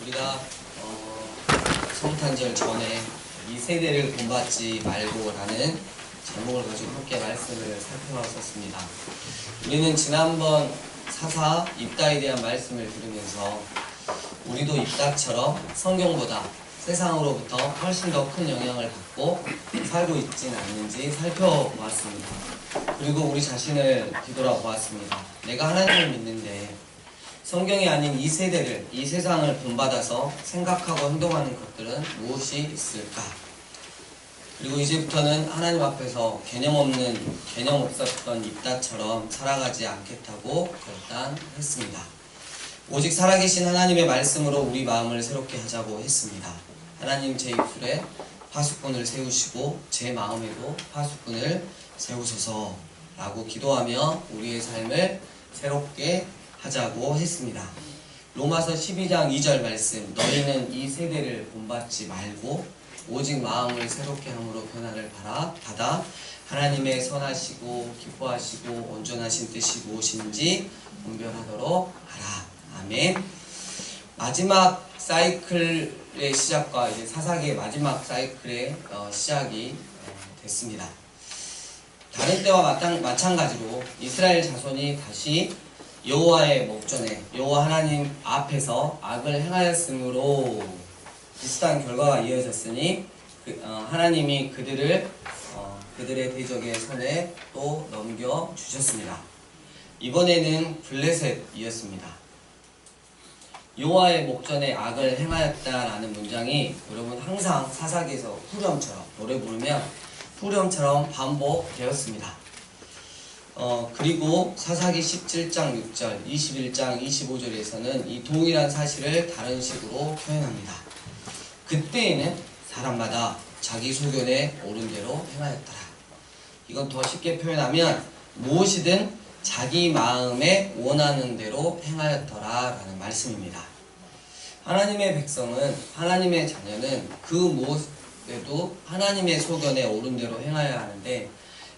우리가 성탄절 전에 이 세대를 본받지 말고라는 제목을 가지고 함께 말씀을 살펴봤었습니다. 우리는 지난번 사사 입다에 대한 말씀을 들으면서 우리도 입다처럼 성경보다 세상으로부터 훨씬 더 큰 영향을 받고 살고 있진 않는지 살펴보았습니다. 그리고 우리 자신을 뒤돌아보았습니다. 내가 하나님을 믿는데 성경이 아닌 이 세대를, 이 세상을 본받아서 생각하고 행동하는 것들은 무엇이 있을까? 그리고 이제부터는 하나님 앞에서 개념 없었던 입다처럼 살아가지 않겠다고 결단했습니다. 오직 살아계신 하나님의 말씀으로 우리 마음을 새롭게 하자고 했습니다. 하나님 제 입술에 파수꾼을 세우시고 제 마음에도 파수꾼을 세우소서 라고 기도하며 우리의 삶을 새롭게 하자고 했습니다. 로마서 12장 2절 말씀, 너희는 이 세대를 본받지 말고 오직 마음을 새롭게 함으로 변화를 받아 하나님의 선하시고 기뻐하시고 온전하신 뜻이 무엇인지 분별하도록 하라. 아멘. 마지막 사이클의 시작과 이제 사사기의 마지막 사이클의 시작이 됐습니다. 다른 때와 마찬가지로 이스라엘 자손이 다시 여호와의 목전에 여호와 하나님 앞에서 악을 행하였으므로 비슷한 결과가 이어졌으니 하나님이 그들의 대적의 손에 또 넘겨주셨습니다. 이번에는 블레셋이었습니다. 여호와의 목전에 악을 행하였다라는 문장이 여러분 항상 사사기에서 후렴처럼 노래 부르면 후렴처럼 반복되었습니다. 그리고 사사기 17장 6절, 21장 25절에서는 이 동일한 사실을 다른 식으로 표현합니다. 그때에는 사람마다 자기 소견에 옳은 대로 행하였더라. 이건 더 쉽게 표현하면 무엇이든 자기 마음에 원하는 대로 행하였더라 라는 말씀입니다. 하나님의 백성은, 하나님의 자녀는 그 무엇에도 하나님의 소견에 옳은 대로 행하여야 하는데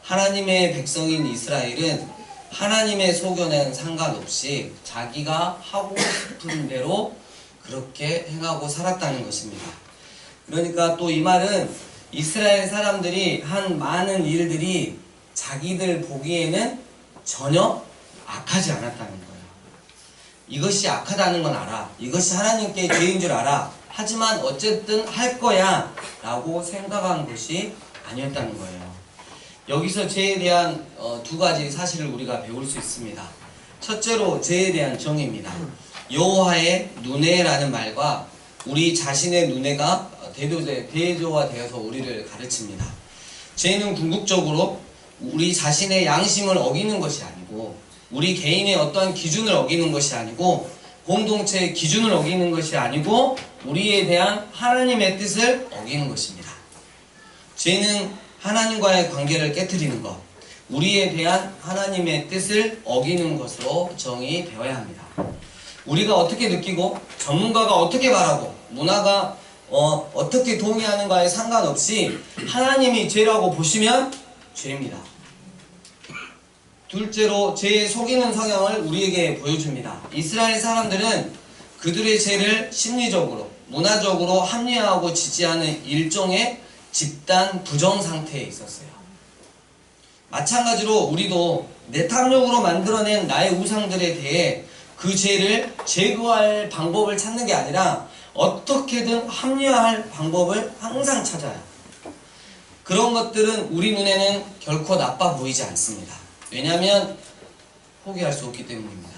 하나님의 백성인 이스라엘은 하나님의 소견에는 상관없이 자기가 하고 싶은 대로 그렇게 행하고 살았다는 것입니다. 그러니까 또 이 말은 이스라엘 사람들이 한 많은 일들이 자기들 보기에는 전혀 악하지 않았다는 거예요. 이것이 악하다는 건 알아. 이것이 하나님께 죄인 줄 알아. 하지만 어쨌든 할 거야 라고 생각한 것이 아니었다는 거예요. 여기서 죄에 대한 두 가지 사실을 우리가 배울 수 있습니다. 첫째로 죄에 대한 정의입니다. 여호와의 눈에라는 말과 우리 자신의 눈에가 대조화되어서 우리를 가르칩니다. 죄는 궁극적으로 우리 자신의 양심을 어기는 것이 아니고 우리 개인의 어떠한 기준을 어기는 것이 아니고 공동체의 기준을 어기는 것이 아니고 우리에 대한 하나님의 뜻을 어기는 것입니다. 죄는 하나님과의 관계를 깨트리는 것, 우리에 대한 하나님의 뜻을 어기는 것으로 정의되어야 합니다. 우리가 어떻게 느끼고 전문가가 어떻게 말하고 문화가 어떻게 동의하는가에 상관없이 하나님이 죄라고 보시면 죄입니다. 둘째로 죄에 속이는 성향을 우리에게 보여줍니다. 이스라엘 사람들은 그들의 죄를 심리적으로, 문화적으로 합리화하고 지지하는 일종의 집단 부정 상태에 있었어요. 마찬가지로 우리도 내 탐욕으로 만들어낸 나의 우상들에 대해 그 죄를 제거할 방법을 찾는 게 아니라 어떻게든 합리화할 방법을 항상 찾아요. 그런 것들은 우리 눈에는 결코 나빠 보이지 않습니다. 왜냐하면 포기할 수 없기 때문입니다.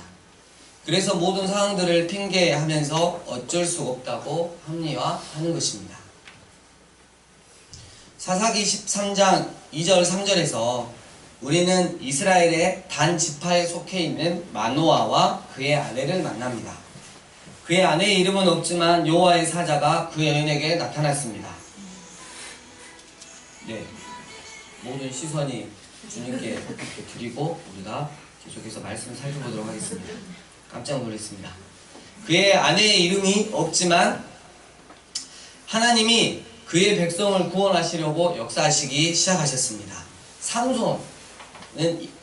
그래서 모든 상황들을 핑계하면서 어쩔 수 없다고 합리화하는 것입니다. 사사기 13장 2절 3절에서 우리는 이스라엘의 단 지파에 속해 있는 마노아와 그의 아내를 만납니다. 그의 아내의 이름은 없지만 여호와의 사자가 그의 여인에게 나타났습니다. 네, 모든 시선이 주님께 드리고 우리가 계속해서 말씀을 살펴보도록 하겠습니다. 깜짝 놀랐습니다. 그의 아내의 이름이 없지만 하나님이 그의 백성을 구원하시려고 역사하시기 시작하셨습니다. 삼손은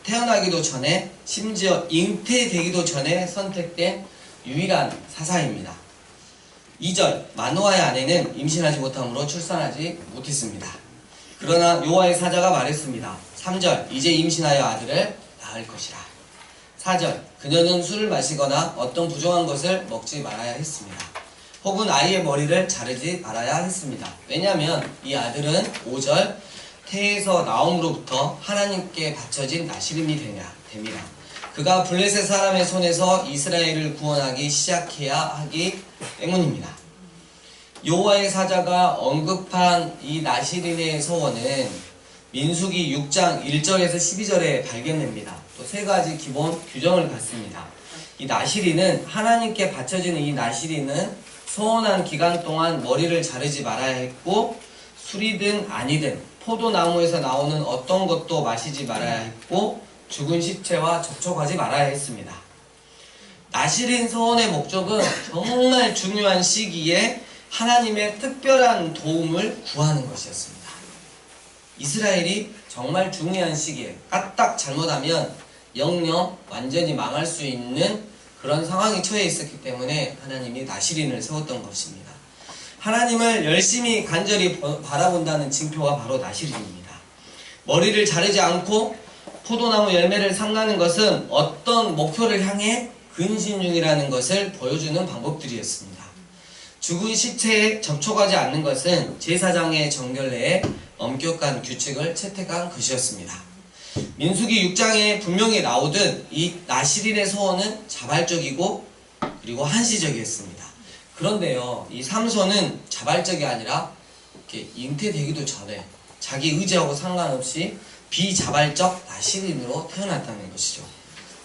태어나기도 전에 심지어 잉태되기도 전에 선택된 유일한 사사입니다. 2절 마노아의 아내는 임신하지 못함으로 출산하지 못했습니다. 그러나 여호와의 사자가 말했습니다. 3절 이제 임신하여 아들을 낳을 것이라. 4절 그녀는 술을 마시거나 어떤 부정한 것을 먹지 말아야 했습니다. 혹은 아이의 머리를 자르지 말아야 했습니다. 왜냐하면 이 아들은 5절 태에서 나옴으로부터 하나님께 바쳐진 나시림이 됩니다. 그가 블레셋 사람의 손에서 이스라엘을 구원하기 시작해야 하기 때문입니다. 여호와의 사자가 언급한 이 나시린의 서원은 민수기 6장 1절에서 12절에 발견됩니다. 또 세 가지 기본 규정을 갖습니다. 이 나시린은 하나님께 바쳐지는 이 나시린은 서원한 기간 동안 머리를 자르지 말아야 했고 술이든 아니든 포도나무에서 나오는 어떤 것도 마시지 말아야 했고 죽은 시체와 접촉하지 말아야 했습니다. 나시린 서원의 목적은 정말 중요한 시기에 하나님의 특별한 도움을 구하는 것이었습니다. 이스라엘이 정말 중요한 시기에 까딱 잘못하면 영영 완전히 망할 수 있는 그런 상황에 처해 있었기 때문에 하나님이 나시린을 세웠던 것입니다. 하나님을 열심히 간절히 바라본다는 징표가 바로 나시린입니다. 머리를 자르지 않고 포도나무 열매를 삼가는 것은 어떤 목표를 향해 근신 중이라는 것을 보여주는 방법들이었습니다. 죽은 시체에 접촉하지 않는 것은 제사장의 정결 내에 엄격한 규칙을 채택한 것이었습니다. 민수기 6장에 분명히 나오듯 이 나시린의 서원은 자발적이고 그리고 한시적이었습니다. 그런데요, 이 삼손은 자발적이 아니라 이렇게 잉태되기도 전에 자기 의지하고 상관없이 비자발적 나시린으로 태어났다는 것이죠.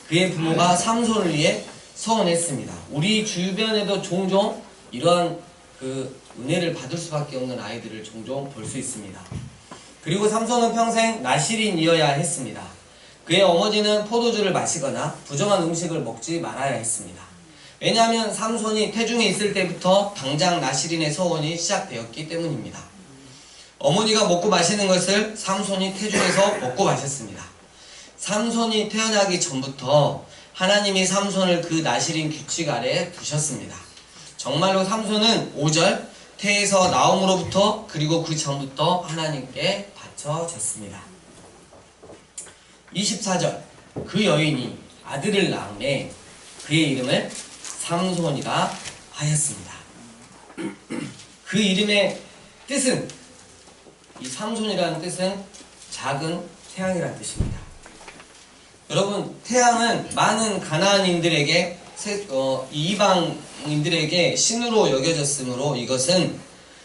그의 부모가 삼손을 위해 서원했습니다. 우리 주변에도 종종 이러한 은혜를 받을 수밖에 없는 아이들을 종종 볼 수 있습니다. 그리고 삼손은 평생 나시린이어야 했습니다. 그의 어머니는 포도주를 마시거나 부정한 음식을 먹지 말아야 했습니다. 왜냐하면 삼손이 태중에 있을 때부터 당장 나시린의 서원이 시작되었기 때문입니다. 어머니가 먹고 마시는 것을 삼손이 태중에서 먹고 마셨습니다. 삼손이 태어나기 전부터 하나님이 삼손을 그 나시린 규칙 아래에 두셨습니다. 정말로 삼손은 5절 태에서 나옴으로부터 그리고 그 전부터 하나님께 바쳐졌습니다. 24절 그 여인이 아들을 낳음에 그의 이름을 삼손이라 하였습니다. 그 이름의 뜻은 이 삼손이라는 뜻은 작은 태양이라는 뜻입니다. 여러분 태양은 많은 가나안인들에게 이방인들에게 신으로 여겨졌으므로 이것은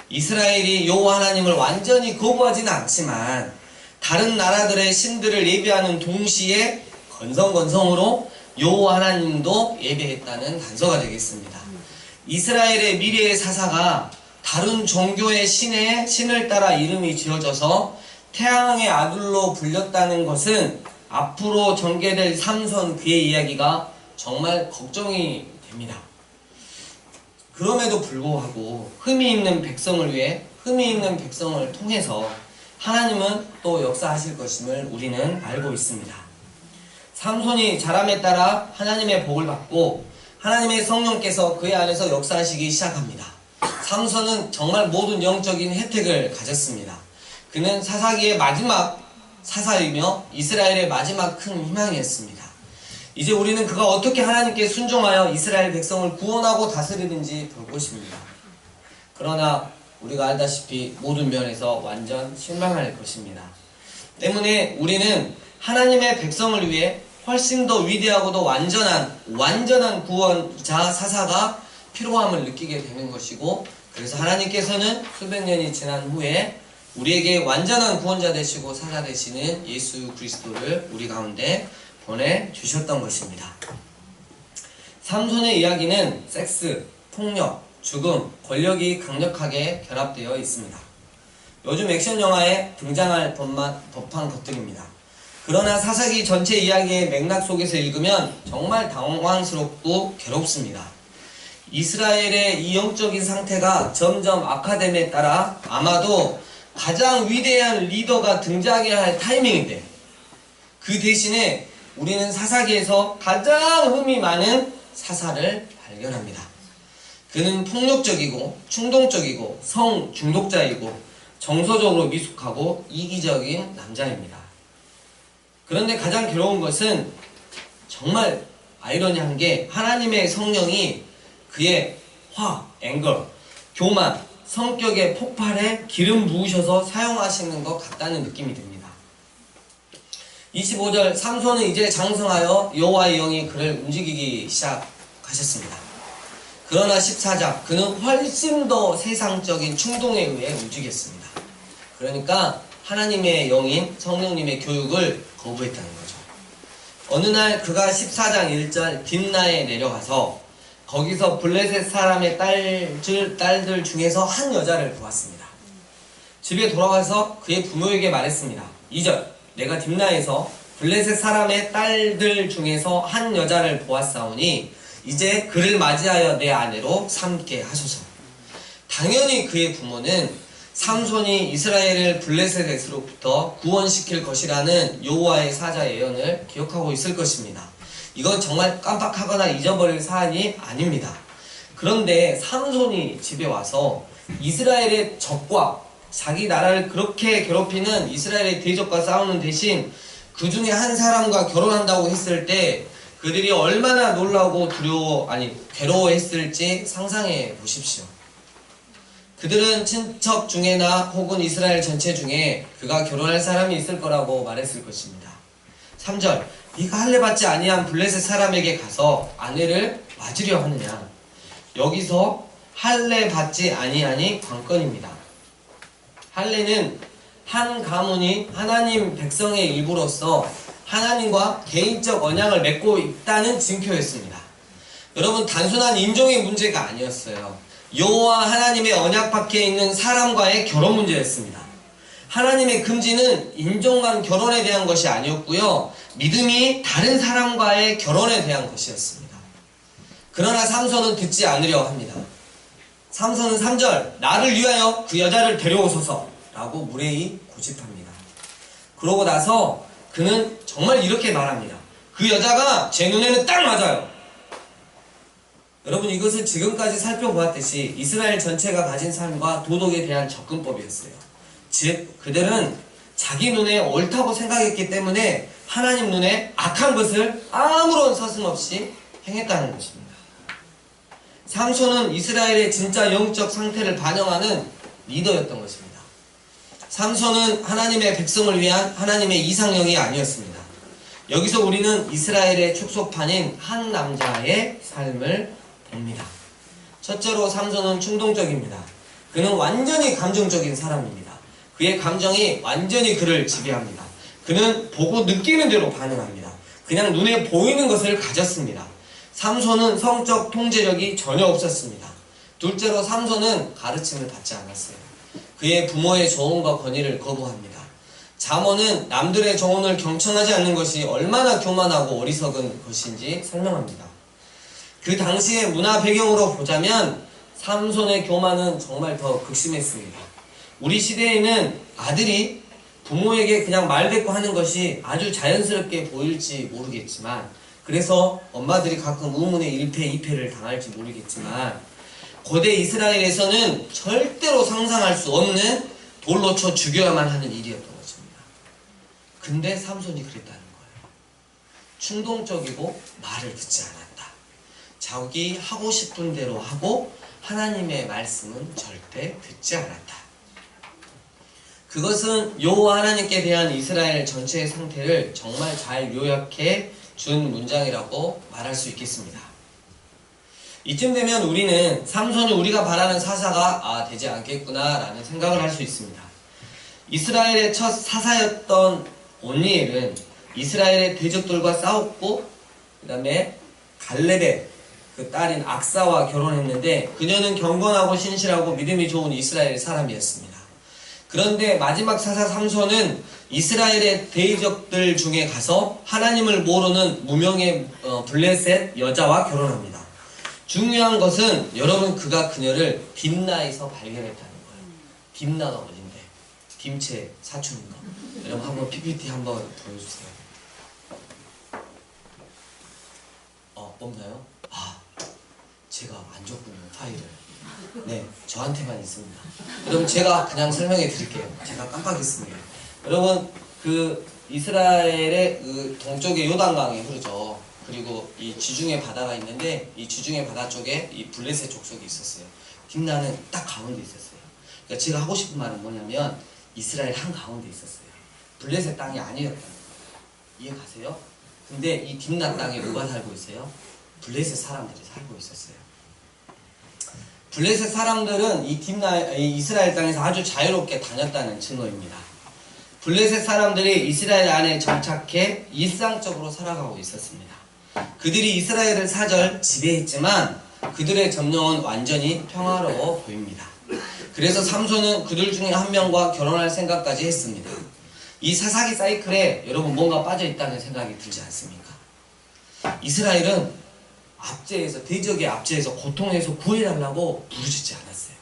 이스라엘이 여호와 하나님을 완전히 거부하지는 않지만 다른 나라들의 신들을 예배하는 동시에 건성건성으로 여호와 하나님도 예배했다는 단서가 되겠습니다. 이스라엘의 미래의 사사가 다른 종교의 신을 따라 이름이 지어져서 태양의 아들로 불렸다는 것은 앞으로 전개될 삼손 그의 이야기가 정말 걱정이 됩니다. 그럼에도 불구하고 흠이 있는 백성을 위해 흠이 있는 백성을 통해서 하나님은 또 역사하실 것임을 우리는 알고 있습니다. 삼손이 자람에 따라 하나님의 복을 받고 하나님의 성령께서 그의 안에서 역사하시기 시작합니다. 삼손은 정말 모든 영적인 혜택을 가졌습니다. 그는 사사기의 마지막 사사이며 이스라엘의 마지막 큰 희망이었습니다. 이제 우리는 그가 어떻게 하나님께 순종하여 이스라엘 백성을 구원하고 다스리는지 볼 것입니다. 그러나 우리가 알다시피 모든 면에서 완전 실망할 것입니다. 때문에 우리는 하나님의 백성을 위해 훨씬 더 위대하고도 완전한 구원자 사사가 필요함을 느끼게 되는 것이고, 그래서 하나님께서는 수백 년이 지난 후에 우리에게 완전한 구원자 되시고 사사 되시는 예수 그리스도를 우리 가운데 보내주셨던 것입니다. 삼손의 이야기는 섹스, 폭력, 죽음, 권력이 강력하게 결합되어 있습니다. 요즘 액션 영화에 등장할 법한 것들입니다. 그러나 사사기 전체 이야기의 맥락 속에서 읽으면 정말 당황스럽고 괴롭습니다. 이스라엘의 이 영적인 상태가 점점 악화됨에 따라 아마도 가장 위대한 리더가 등장해야 할 타이밍인데, 그 대신에 우리는 사사기에서 가장 흠이 많은 사사를 발견합니다. 그는 폭력적이고 충동적이고 성 중독자이고 정서적으로 미숙하고 이기적인 남자입니다. 그런데 가장 괴로운 것은 정말 아이러니한 게 하나님의 성령이 그의 앵거, 교만, 성격의 폭발에 기름 부으셔서 사용하시는 것 같다는 느낌이 듭니다. 25절 삼손은 이제 장성하여 여호와의 영이 그를 움직이기 시작하셨습니다. 그러나 14장 그는 훨씬 더 세상적인 충동에 의해 움직였습니다. 그러니까 하나님의 영인 성령님의 교육을 거부했다는 거죠. 어느 날 그가 14장 1절 딥나에 내려가서 거기서 블레셋 사람의 딸들 중에서 한 여자를 보았습니다. 집에 돌아와서 그의 부모에게 말했습니다. 2절 내가 딥나에서 블레셋 사람의 딸들 중에서 한 여자를 보았사오니 이제 그를 맞이하여 내 아내로 삼게 하소서. 당연히 그의 부모는 삼손이 이스라엘을 블레셋에서로부터 구원시킬 것이라는 여호와의 사자 예언을 기억하고 있을 것입니다. 이건 정말 깜빡하거나 잊어버릴 사안이 아닙니다. 그런데 삼손이 집에 와서 이스라엘의 적과 자기 나라를 그렇게 괴롭히는 이스라엘의 대적과 싸우는 대신 그 중에 한 사람과 결혼한다고 했을 때 그들이 얼마나 놀라고 괴로워했을지 상상해 보십시오. 그들은 친척 중에나 혹은 이스라엘 전체 중에 그가 결혼할 사람이 있을 거라고 말했을 것입니다. 3절 네가 할례 받지 아니한 블레셋 사람에게 가서 아내를 맞으려 하느냐. 여기서 할례 받지 아니하니 관건입니다. 할례는 한 가문이 하나님 백성의 일부로서 하나님과 개인적 언약을 맺고 있다는 징표였습니다. 여러분 단순한 인종의 문제가 아니었어요. 여호와 하나님의 언약 밖에 있는 사람과의 결혼 문제였습니다. 하나님의 금지는 인종 간 결혼에 대한 것이 아니었고요. 믿음이 다른 사람과의 결혼에 대한 것이었습니다. 그러나 삼손은 듣지 않으려 합니다. 삼손은 3절 나를 위하여 그 여자를 데려오소서 라고 무례히 고집합니다. 그러고 나서 그는 정말 이렇게 말합니다. 그 여자가 제 눈에는 딱 맞아요. 여러분 이것은 지금까지 살펴보았듯이 이스라엘 전체가 가진 삶과 도덕에 대한 접근법이었어요. 즉 그들은 자기 눈에 옳다고 생각했기 때문에 하나님 눈에 악한 것을 아무런 서슴없이 행했다는 것입니다. 삼손은 이스라엘의 진짜 영적 상태를 반영하는 리더였던 것입니다. 삼손은 하나님의 백성을 위한 하나님의 이상형이 아니었습니다. 여기서 우리는 이스라엘의 축소판인 한 남자의 삶을 봅니다. 첫째로 삼손은 충동적입니다. 그는 완전히 감정적인 사람입니다. 그의 감정이 완전히 그를 지배합니다. 그는 보고 느끼는 대로 반응합니다. 그냥 눈에 보이는 것을 가졌습니다. 삼손은 성적 통제력이 전혀 없었습니다. 둘째로 삼손은 가르침을 받지 않았어요. 그의 부모의 조언과 권위를 거부합니다. 잠언은 남들의 조언을 경청하지 않는 것이 얼마나 교만하고 어리석은 것인지 설명합니다. 그 당시의 문화 배경으로 보자면 삼손의 교만은 정말 더 극심했습니다. 우리 시대에는 아들이 부모에게 그냥 말대꾸 하는 것이 아주 자연스럽게 보일지 모르겠지만 그래서 엄마들이 가끔 우문의 1패, 2패를 당할지 모르겠지만 고대 이스라엘에서는 절대로 상상할 수 없는 돌로 쳐 죽여야만 하는 일이었던 것입니다. 근데 삼손이 그랬다는 거예요. 충동적이고 말을 듣지 않았다. 자기 하고 싶은 대로 하고 하나님의 말씀은 절대 듣지 않았다. 그것은 여호와 하나님께 대한 이스라엘 전체의 상태를 정말 잘 요약해 준 문장이라고 말할 수 있겠습니다. 이쯤 되면 우리는 삼손이 우리가 바라는 사사가 되지 않겠구나 라는 생각을 할 수 있습니다. 이스라엘의 첫 사사였던 온니엘은 이스라엘의 대적들과 싸웠고 그 다음에 갈렙의 그 딸인 악사와 결혼했는데 그녀는 경건하고 신실하고 믿음이 좋은 이스라엘 사람이었습니다. 그런데 마지막 사사 삼손은 이스라엘의 대적들 중에 가서 하나님을 모르는 무명의 블레셋 여자와 결혼합니다. 중요한 것은 여러분 그가 그녀를 딥나에서 발견했다는 거예요. 딥나가 어딘데? 김치 사춘인가? 여러분 한번 PPT 한번 보여주세요. 없나요? 제가 안 줬군요, 파일을. 네, 저한테만 있습니다. 여러분, 제가 그냥 설명해 드릴게요. 제가 깜빡했습니다. 여러분, 그 이스라엘의 그 동쪽에 요단강이 흐르죠. 그리고 이 지중해 바다가 있는데, 이 지중해 바다 쪽에 이 블레셋 족속이 있었어요. 딥나는 딱 가운데 있었어요. 그러니까 제가 하고 싶은 말은 뭐냐면, 이스라엘 한 가운데 있었어요. 블레셋 땅이 아니었다는 거예요. 이해 가세요? 근데 이 딥나 땅에 누가 살고 있어요? 블레셋 사람들이 살고 있었어요. 블레셋 사람들은 이 이스라엘 땅에서 아주 자유롭게 다녔다는 증거입니다. 블레셋 사람들이 이스라엘 안에 정착해 일상적으로 살아가고 있었습니다. 그들이 이스라엘을 사절 지배했지만 그들의 점령은 완전히 평화로워 보입니다. 그래서 삼손은 그들 중에 한 명과 결혼할 생각까지 했습니다. 이 사사기 사이클에 여러분 뭔가 빠져있다는 생각이 들지 않습니까? 이스라엘은 대적의 압제에서 고통에서 구해달라고 부르짖지 않았어요.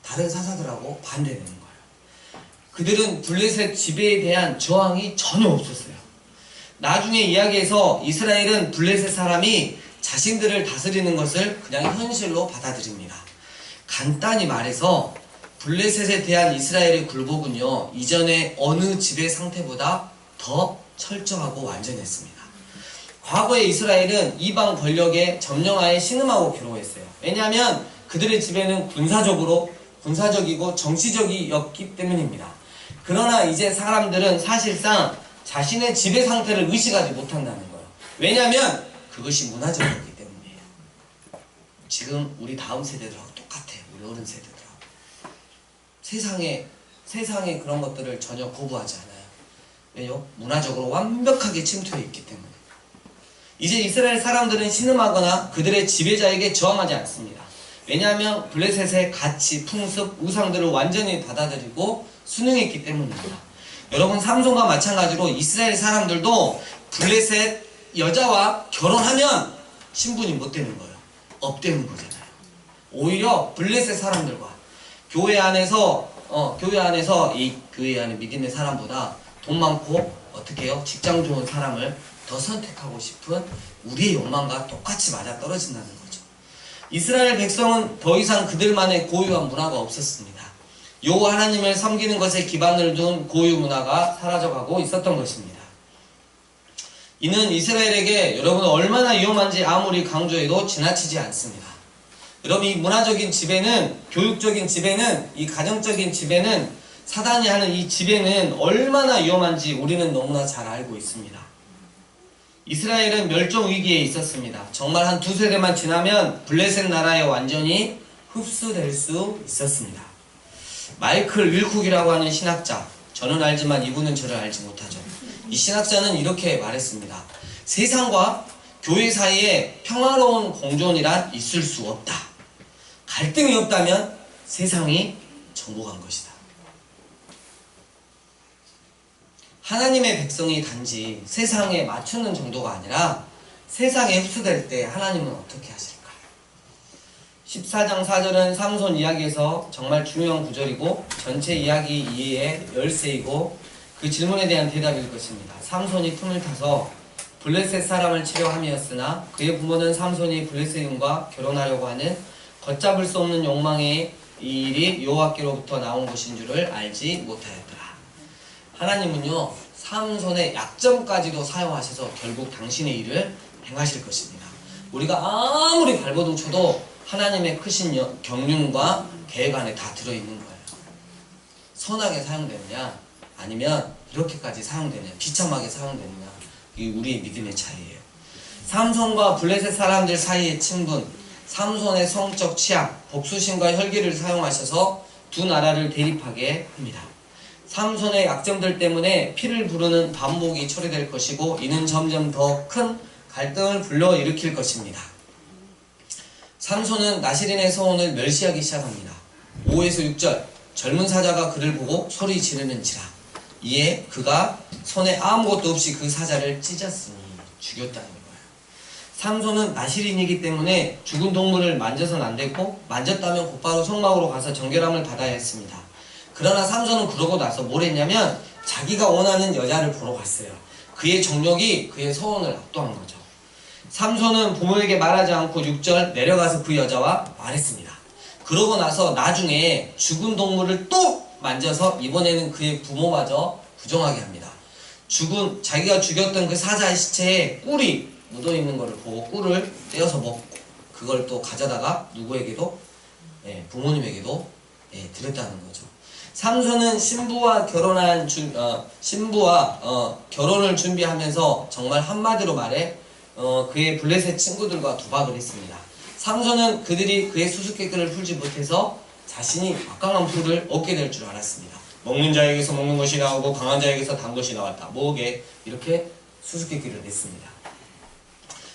다른 사사들하고 반대되는 거예요. 그들은 블레셋 지배에 대한 저항이 전혀 없었어요. 나중에 이야기에서 이스라엘은 블레셋 사람이 자신들을 다스리는 것을 그냥 현실로 받아들입니다. 간단히 말해서 블레셋에 대한 이스라엘의 굴복은요, 이전의 어느 지배 상태보다 더 철저하고 완전했습니다. 과거의 이스라엘은 이방 권력의 점령하에 신음하고 괴로워했어요. 왜냐하면 그들의 지배는 군사적이고 정치적이었기 때문입니다. 그러나 이제 사람들은 사실상 자신의 지배 상태를 의식하지 못한다는 거예요. 왜냐하면 그것이 문화적이기 때문이에요. 지금 우리 다음 세대들하고 똑같아요. 우리 어른 세대들하고. 세상에 그런 것들을 전혀 거부하지 않아요. 왜요? 문화적으로 완벽하게 침투해 있기 때문에. 이제 이스라엘 사람들은 신음하거나 그들의 지배자에게 저항하지 않습니다. 왜냐하면 블레셋의 가치, 풍습, 우상들을 완전히 받아들이고 순응했기 때문입니다. 여러분, 삼손과 마찬가지로 이스라엘 사람들도 블레셋 여자와 결혼하면 신분이 못 되는 거예요. 업되는 거잖아요. 오히려 블레셋 사람들과 교회 안에서 이 교회 안에 믿는 사람보다 돈 많고 어떻게 해요? 직장 좋은 사람을 더 선택하고 싶은 우리의 욕망과 똑같이 맞아떨어진다는 거죠. 이스라엘 백성은 더 이상 그들만의 고유한 문화가 없었습니다. 여호와 하나님을 섬기는 것에 기반을 둔 고유 문화가 사라져가고 있었던 것입니다. 이는 이스라엘에게 여러분 얼마나 위험한지 아무리 강조해도 지나치지 않습니다. 여러분, 이 문화적인 지배는, 교육적인 지배는, 이 가정적인 지배는, 사단이 하는 이 지배는 얼마나 위험한지 우리는 너무나 잘 알고 있습니다. 이스라엘은 멸종 위기에 있었습니다. 정말 한 두세 대만 지나면 블레셋 나라에 완전히 흡수될 수 있었습니다. 마이클 윌쿡이라고 하는 신학자, 저는 알지만 이분은 저를 알지 못하죠. 이 신학자는 이렇게 말했습니다. 세상과 교회 사이에 평화로운 공존이란 있을 수 없다. 갈등이 없다면 세상이 정복한 것이다. 하나님의 백성이 단지 세상에 맞추는 정도가 아니라 세상에 흡수될 때 하나님은 어떻게 하실까? 14장 4절은 삼손 이야기에서 정말 중요한 구절이고 전체 이야기 이해의 열쇠이고 그 질문에 대한 대답일 것입니다. 삼손이 틈을 타서 블레셋 사람을 치려함이었으나 그의 부모는 삼손이 블레셋인과 결혼하려고 하는 걷잡을 수 없는 욕망의 이 일이 여호와께로부터 나온 것인 줄을 알지 못하였더라. 하나님은요, 삼손의 약점까지도 사용하셔서 결국 당신의 일을 행하실 것입니다. 우리가 아무리 발버둥 쳐도 하나님의 크신 경륜과 계획 안에 다 들어있는 거예요. 선하게 사용되느냐 아니면 이렇게까지 사용되느냐, 비참하게 사용되느냐, 이게 우리의 믿음의 차이예요. 삼손과 블레셋 사람들 사이의 친분, 삼손의 성적 취향, 복수심과 혈기를 사용하셔서 두 나라를 대립하게 합니다. 삼손의 약점들 때문에 피를 부르는 반복이 처리될 것이고 이는 점점 더 큰 갈등을 불러일으킬 것입니다. 삼손은 나시린의 서원을 멸시하기 시작합니다. 5에서 6절, 젊은 사자가 그를 보고 소리 지르는지라 이에 그가 손에 아무것도 없이 그 사자를 찢었으니 죽였다는 거예요. 삼손은 나시린이기 때문에 죽은 동물을 만져서는 안 되고 만졌다면 곧바로 성막으로 가서 정결함을 받아야 했습니다. 그러나 삼손은 그러고 나서 뭘 했냐면 자기가 원하는 여자를 보러 갔어요. 그의 정욕이 그의 서원을 압도한 거죠. 삼손은 부모에게 말하지 않고 6절 내려가서 그 여자와 말했습니다. 그러고 나서 나중에 죽은 동물을 또 만져서 이번에는 그의 부모마저 부정하게 합니다. 자기가 죽였던 그 사자의 시체에 꿀이 묻어있는 것을 보고 꿀을 떼어서 먹고 그걸 또 가져다가 누구에게도 부모님에게도 드렸다는 거죠. 삼손은 신부와 결혼을 준비하면서 정말 한마디로 말해 그의 블레셋 친구들과 도박을 했습니다. 삼손은 그들이 그의 수수께끼를 풀지 못해서 자신이 막강한 풀을 얻게 될 줄 알았습니다. 먹는 자에게서 먹는 것이 나오고 강한 자에게서 단 것이 나왔다. 뭐게 이렇게 수수께끼를 냈습니다.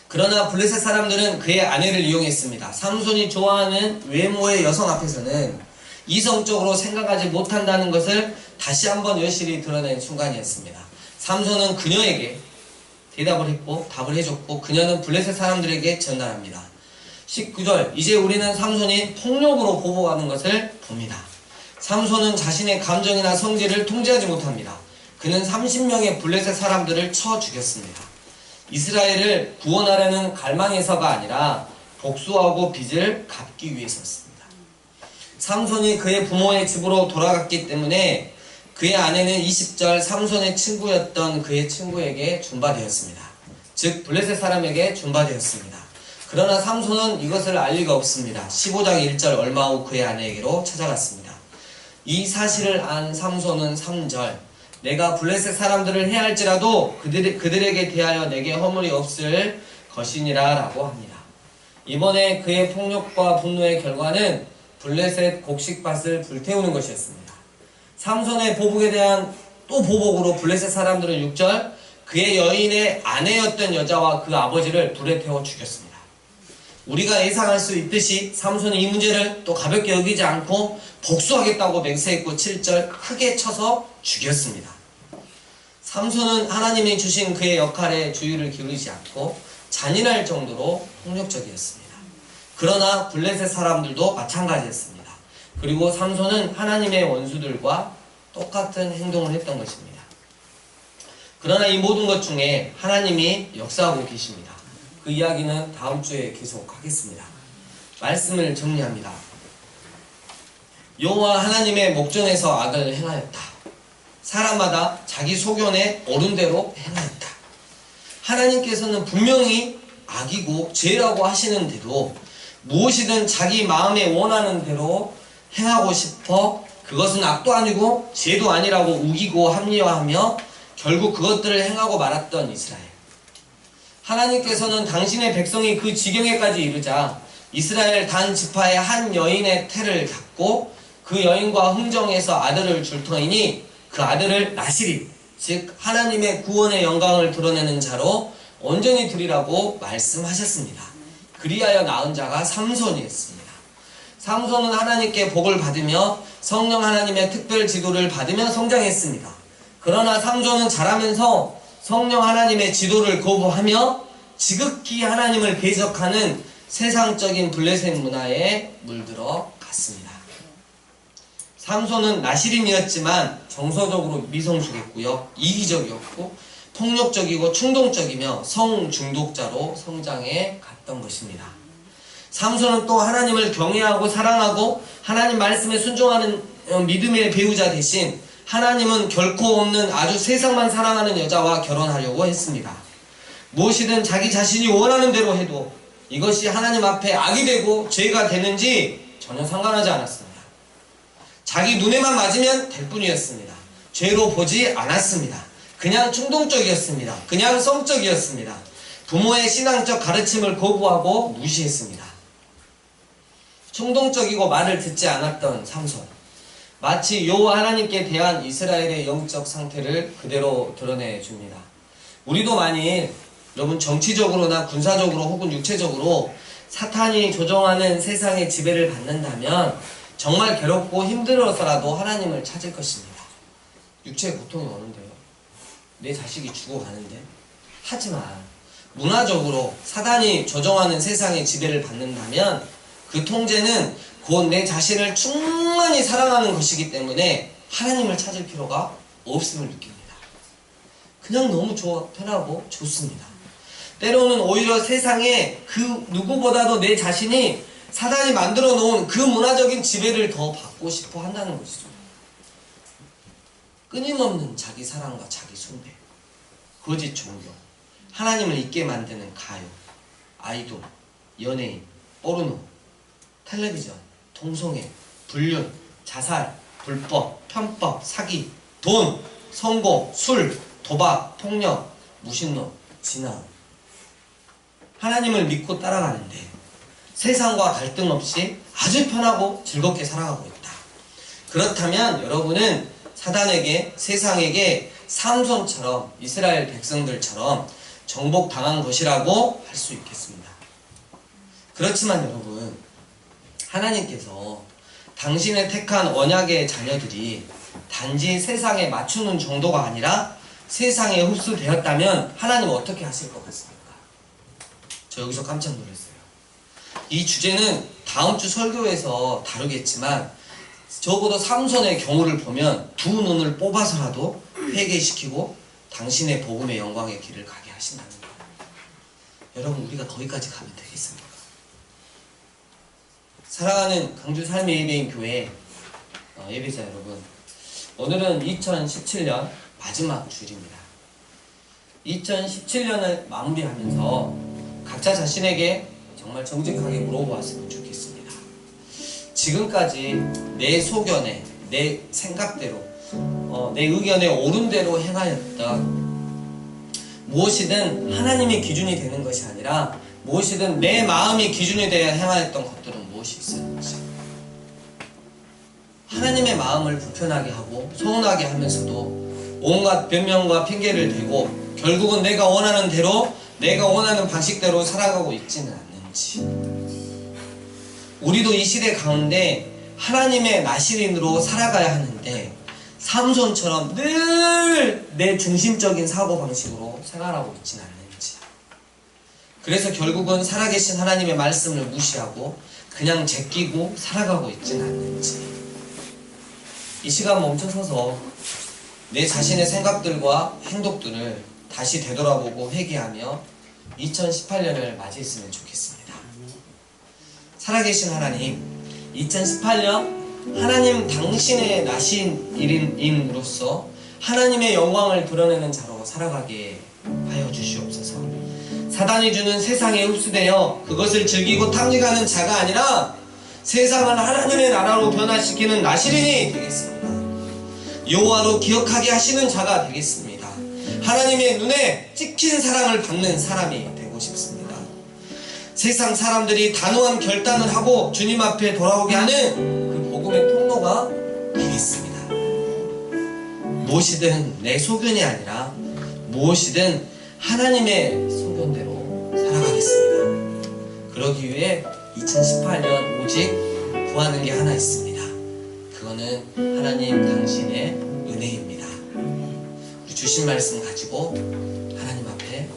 그러나 블레셋 사람들은 그의 아내를 이용했습니다. 삼손이 좋아하는 외모의 여성 앞에서는 이성적으로 생각하지 못한다는 것을 다시 한번 여실히 드러낸 순간이었습니다. 삼손은 그녀에게 대답을 했고 답을 해줬고 그녀는 블레셋 사람들에게 전달합니다. 19절 이제 우리는 삼손이 폭력으로 보복하는 것을 봅니다. 삼손은 자신의 감정이나 성질을 통제하지 못합니다. 그는 30명의 블레셋 사람들을 쳐 죽였습니다. 이스라엘을 구원하려는 갈망에서가 아니라 복수하고 빚을 갚기 위해서였습니다. 삼손이 그의 부모의 집으로 돌아갔기 때문에 그의 아내는 20절 삼손의 친구였던 그의 친구에게 준바되었습니다. 즉 블레셋 사람에게 준바되었습니다. 그러나 삼손은 이것을 알 리가 없습니다. 15장 1절 얼마 후 그의 아내에게로 찾아갔습니다. 이 사실을 안 삼손은 3절 내가 블레셋 사람들을 해할지라도 그들에게 대하여 내게 허물이 없을 것이니라 라고 합니다. 이번에 그의 폭력과 분노의 결과는 블레셋 곡식밭을 불태우는 것이었습니다. 삼손의 보복에 대한 또 보복으로 블레셋 사람들은 6절 그의 여인의 아내였던 여자와 그 아버지를 불에 태워 죽였습니다. 우리가 예상할 수 있듯이 삼손은 이 문제를 또 가볍게 여기지 않고 복수하겠다고 맹세했고 7절 크게 쳐서 죽였습니다. 삼손은 하나님이 주신 그의 역할에 주의를 기울이지 않고 잔인할 정도로 폭력적이었습니다. 그러나 블레셋 사람들도 마찬가지였습니다. 그리고 삼손은 하나님의 원수들과 똑같은 행동을 했던 것입니다. 그러나 이 모든 것 중에 하나님이 역사하고 계십니다. 그 이야기는 다음 주에 계속하겠습니다. 말씀을 정리합니다. 여호와 하나님의 목전에서 악을 행하였다. 사람마다 자기 소견에 옳은 대로 행하였다. 하나님께서는 분명히 악이고 죄라고 하시는데도 무엇이든 자기 마음에 원하는 대로 행하고 싶어 그것은 악도 아니고 죄도 아니라고 우기고 합리화하며 결국 그것들을 행하고 말았던 이스라엘. 하나님께서는 당신의 백성이 그 지경에까지 이르자 이스라엘 단 지파의 한 여인의 태를 잡고 그 여인과 흥정해서 아들을 줄 터이니 그 아들을 나시리 즉 하나님의 구원의 영광을 드러내는 자로 온전히 드리라고 말씀하셨습니다. 그리하여 낳은 자가 삼손이었습니다. 삼손은 하나님께 복을 받으며 성령 하나님의 특별 지도를 받으며 성장했습니다. 그러나 삼손은 자라면서 성령 하나님의 지도를 거부하며 지극히 하나님을 배척하는 세상적인 블레셋 문화에 물들어 갔습니다. 삼손은 나시린이었지만 정서적으로 미성숙했고요. 이기적이었고 폭력적이고 충동적이며 성중독자로 성장해 갔던 것입니다. 삼손은 또 하나님을 경외하고 사랑하고 하나님 말씀에 순종하는 믿음의 배우자 대신 하나님은 결코 없는 아주 세상만 사랑하는 여자와 결혼하려고 했습니다. 무엇이든 자기 자신이 원하는 대로 해도 이것이 하나님 앞에 악이 되고 죄가 되는지 전혀 상관하지 않았습니다. 자기 눈에만 맞으면 될 뿐이었습니다. 죄로 보지 않았습니다. 그냥 충동적이었습니다. 그냥 성적이었습니다. 부모의 신앙적 가르침을 거부하고 무시했습니다. 충동적이고 말을 듣지 않았던 삼손. 마치 여호와 하나님께 대한 이스라엘의 영적 상태를 그대로 드러내줍니다. 우리도 만일 여러분 정치적으로나 군사적으로 혹은 육체적으로 사탄이 조종하는 세상의 지배를 받는다면 정말 괴롭고 힘들어서라도 하나님을 찾을 것입니다. 육체의 고통이 오는데요. 내 자식이 죽어가는데. 하지만 문화적으로 사단이 조종하는 세상의 지배를 받는다면 그 통제는 곧 내 자신을 충만히 사랑하는 것이기 때문에 하나님을 찾을 필요가 없음을 느낍니다. 그냥 너무 편하고 좋습니다. 때로는 오히려 세상에 그 누구보다도 내 자신이 사단이 만들어 놓은 그 문화적인 지배를 더 받고 싶어 한다는 것이죠. 끊임없는 자기 사랑과 자기 숭배, 거짓 종교, 하나님을 잊게 만드는 가요, 아이돌, 연예인, 포르노, 텔레비전, 동성애, 불륜, 자살, 불법, 편법, 사기, 돈, 선고, 술, 도박, 폭력, 무신론, 진화. 하나님을 믿고 따라가는데 세상과 갈등 없이 아주 편하고 즐겁게 살아가고 있다. 그렇다면 여러분은 사단에게, 세상에게 삼손처럼, 이스라엘 백성들처럼 정복당한 것이라고 할 수 있겠습니다. 그렇지만 여러분, 하나님께서 당신의 택한 언약의 자녀들이 단지 세상에 맞추는 정도가 아니라 세상에 흡수되었다면 하나님 어떻게 하실 것 같습니까? 저 여기서 깜짝 놀랐어요. 이 주제는 다음 주 설교에서 다루겠지만 적어도 삼손의 경우를 보면 두 눈을 뽑아서라도 회개시키고 당신의 복음의 영광의 길을 가게 하신다는 거예요. 여러분, 우리가 거기까지 가면 되겠습니까? 사랑하는 강주 삶의 예배인 교회 예배자 여러분, 오늘은 2017년 마지막 주일입니다. 2017년을 마무리하면서 각자 자신에게 정말 정직하게 물어보았으면 좋겠습니다. 지금까지 내 소견에, 내 생각대로, 내 의견에 옳은 대로 행하였던 무엇이든 하나님의 기준이 되는 것이 아니라 무엇이든 내 마음이 기준이 되어 행하였던 것들은 무엇이 있었는지, 하나님의 마음을 불편하게 하고 서운하게 하면서도 온갖 변명과 핑계를 대고 결국은 내가 원하는 대로, 내가 원하는 방식대로 살아가고 있지는 않는지. 우리도 이 시대 가운데 하나님의 나시린으로 살아가야 하는데 삼손처럼 늘 내 중심적인 사고방식으로 생활하고 있지는 않는지. 그래서 결국은 살아계신 하나님의 말씀을 무시하고 그냥 제끼고 살아가고 있지는 않는지. 이 시간 멈춰서서 내 자신의 생각들과 행동들을 다시 되돌아보고 회개하며 2018년을 맞이했으면 좋겠습니다. 살아계신 하나님, 2018년 하나님 당신의 나신 일인으로서 하나님의 영광을 드러내는 자로 살아가게 하여 주시옵소서. 사단이 주는 세상에 흡수되어 그것을 즐기고 탐닉하는 자가 아니라 세상을 하나님의 나라로 변화시키는 나시린이 되겠습니다. 여호와로 기억하게 하시는 자가 되겠습니다. 하나님의 눈에 찍힌 사랑을 받는 사람이 되고 싶습니다. 세상 사람들이 단호한 결단을 하고 주님 앞에 돌아오게 하는 그 복음의 통로가 되겠습니다. 무엇이든 내 소견이 아니라 무엇이든 하나님의 소견대로 살아가겠습니다. 그러기 위해 2018년 오직 구하는 게 하나 있습니다. 그거는 하나님 당신의 은혜입니다. 우리 주신 말씀 가지고 하나님 앞에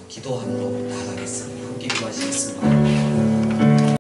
기도함으로 나아가겠습니다. 함께 기도하시겠습니다.